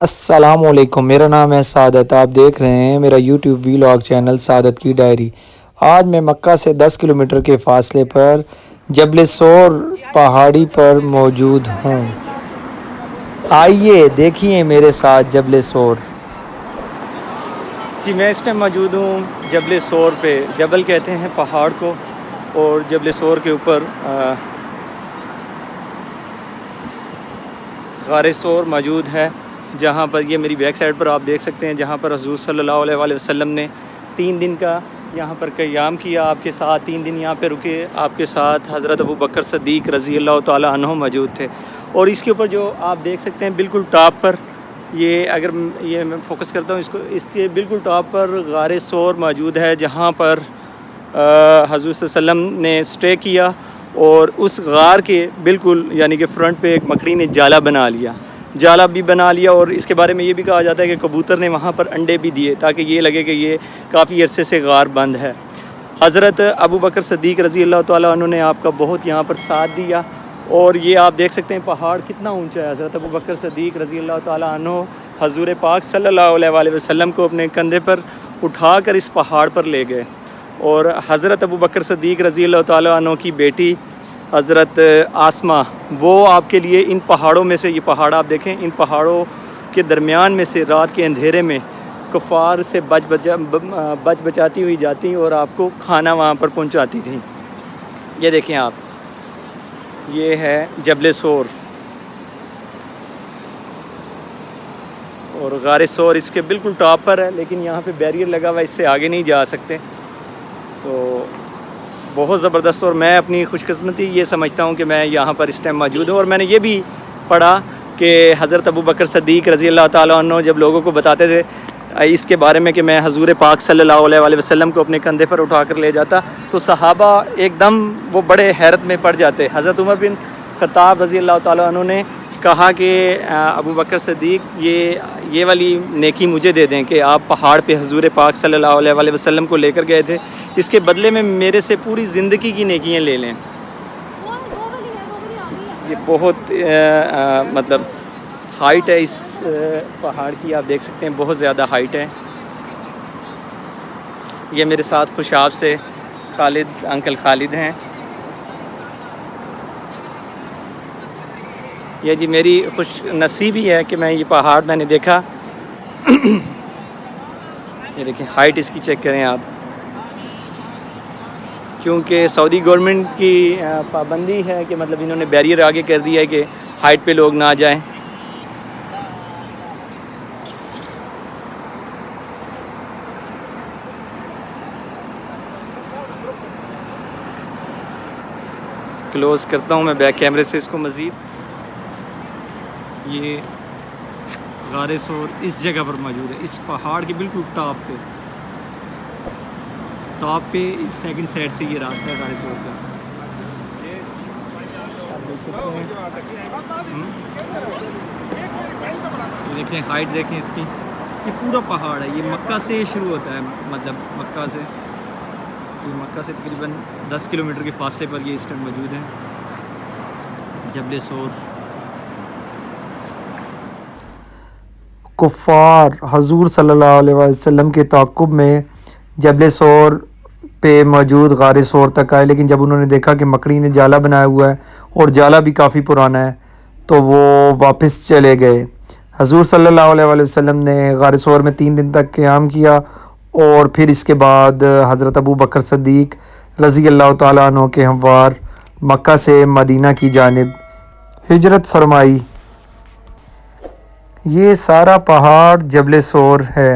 السلام علیکم، میرا نام ہے سعادت۔ آپ دیکھ رہے ہیں میرا یوٹیوب ویلاگ چینل سعادت کی ڈائری۔ آج میں مکہ سے 10 کلومیٹر کے فاصلے پر جبل سور پہاڑی پر موجود ہوں۔ آئیے دیکھیے میرے ساتھ جبل سور۔ جی میں اس ٹائم موجود ہوں جبل سور پہ۔ جبل کہتے ہیں پہاڑ کو، اور جبل سور کے اوپر غار سور موجود ہے، جہاں پر یہ میری بیک سائڈ پر آپ دیکھ سکتے ہیں، جہاں پر حضور صلی اللہ علیہ وآلہ وسلم نے 3 دن کا یہاں پر قیام کیا۔ آپ کے ساتھ 3 دن یہاں پہ رکے، آپ کے ساتھ حضرت ابو بکر صدیق رضی اللہ تعالیٰ عنہ موجود تھے۔ اور اس کے اوپر جو آپ دیکھ سکتے ہیں بالکل ٹاپ پر، یہ اگر یہ میں فوکس کرتا ہوں اس کے بالکل ٹاپ پر غار سور موجود ہے، جہاں پر حضور صلی اللہ علیہ وسلم نے اسٹے کیا۔ اور اس غار کے بالکل یعنی کہ فرنٹ پہ ایک مکڑی نے جالا بھی بنا لیا، اور اس کے بارے میں یہ بھی کہا جاتا ہے کہ کبوتر نے وہاں پر انڈے بھی دیے تاکہ یہ لگے کہ یہ کافی عرصے سے غار بند ہے۔ حضرت ابو بکر صدیق رضی اللہ تعالیٰ عنہ نے آپ کا بہت یہاں پر ساتھ دیا، اور یہ آپ دیکھ سکتے ہیں پہاڑ کتنا اونچا ہے۔ حضرت ابو بکر صدیق رضی اللہ تعالیٰ عنہ حضور پاک صلی اللہ علیہ وآلہ وسلم کو اپنے کندھے پر اٹھا کر اس پہاڑ پر لے گئے، اور حضرت ابو بکر صدیق رضی اللہ تعالیٰ عنہ کی بیٹی حضرت آسمہ، وہ آپ کے لیے ان پہاڑوں میں سے، یہ پہاڑ آپ دیکھیں، ان پہاڑوں کے درمیان میں سے رات کے اندھیرے میں کفار سے بچ بچاتی ہوئی جاتی اور آپ کو کھانا وہاں پر پہنچاتی تھیں۔ یہ دیکھیں آپ، یہ ہے جبل سور، اور غار سور اس کے بالکل ٹاپ پر ہے، لیکن یہاں پہ بیریئر لگا ہوا ہے، اس سے آگے نہیں جا سکتے۔ تو بہت زبردست، اور میں اپنی خوش قسمتی یہ سمجھتا ہوں کہ میں یہاں پر اس ٹائم موجود ہوں۔ اور میں نے یہ بھی پڑھا کہ حضرت ابو بکر صدیق رضی اللہ تعالیٰ عنہ جب لوگوں کو بتاتے تھے اس کے بارے میں کہ میں حضور پاک صلی اللہ علیہ وآلہ وسلم کو اپنے کندھے پر اٹھا کر لے جاتا، تو صحابہ ایک دم وہ بڑے حیرت میں پڑ جاتے۔ حضرت عمر بن خطاب رضی اللہ تعالیٰ عنہ نے کہا کہ ابو بکر صدیق یہ والی نیکی مجھے دے دیں کہ آپ پہاڑ پہ حضور پاک صلی اللہ علیہ وآلہ وسلم کو لے کر گئے تھے، اس کے بدلے میں میرے سے پوری زندگی کی نیکیاں لے لیں۔ یہ بہت مطلب ہائٹ ہے اس پہاڑ کی، آپ دیکھ سکتے ہیں بہت زیادہ ہائٹ ہے۔ یہ میرے ساتھ خوشاب سے انکل خالد ہیں۔ یہ جی میری خوش نصیبی ہے کہ میں یہ پہاڑ میں نے دیکھا۔ یہ دیکھیں ہائٹ اس کی چیک کریں آپ، کیونکہ سعودی گورنمنٹ کی پابندی ہے کہ مطلب انہوں نے بیریئر آگے کر دیا ہے کہ ہائٹ پہ لوگ نہ جائیں۔ کلوز کرتا ہوں میں بیک کیمرے سے اس کو مزید۔ یہ غار سور اس جگہ پر موجود ہے، اس پہاڑ کے بالکل ٹاپ پہ سیکنڈ سائڈ سے یہ راستہ ہے غار سور کا۔ آپ دیکھ سکتے ہیں، یہ دیکھیں ہائٹ دیکھیں اس کی، یہ پورا پہاڑ ہے، یہ مکہ سے شروع ہوتا ہے، مطلب مکہ سے تقریباً 10 کلومیٹر کے فاصلے پر یہ اس ٹائم موجود ہے جبل سور۔ کفار حضور صلی اللہ علیہ وسلم کے تعاقب میں جبل سور پہ موجود غار سور تک آئے، لیکن جب انہوں نے دیکھا کہ مکڑی نے جالا بنایا ہوا ہے اور جالا بھی کافی پرانا ہے تو وہ واپس چلے گئے۔ حضور صلی اللہ علیہ وآلہ وسلم نے غار سور میں 3 دن تک قیام کیا، اور پھر اس کے بعد حضرت ابو بکر صدیق رضی اللہ تعالیٰ عنہ کے ہموار مکہ سے مدینہ کی جانب ہجرت فرمائی۔ یہ سارا پہاڑ جبل سور ہے۔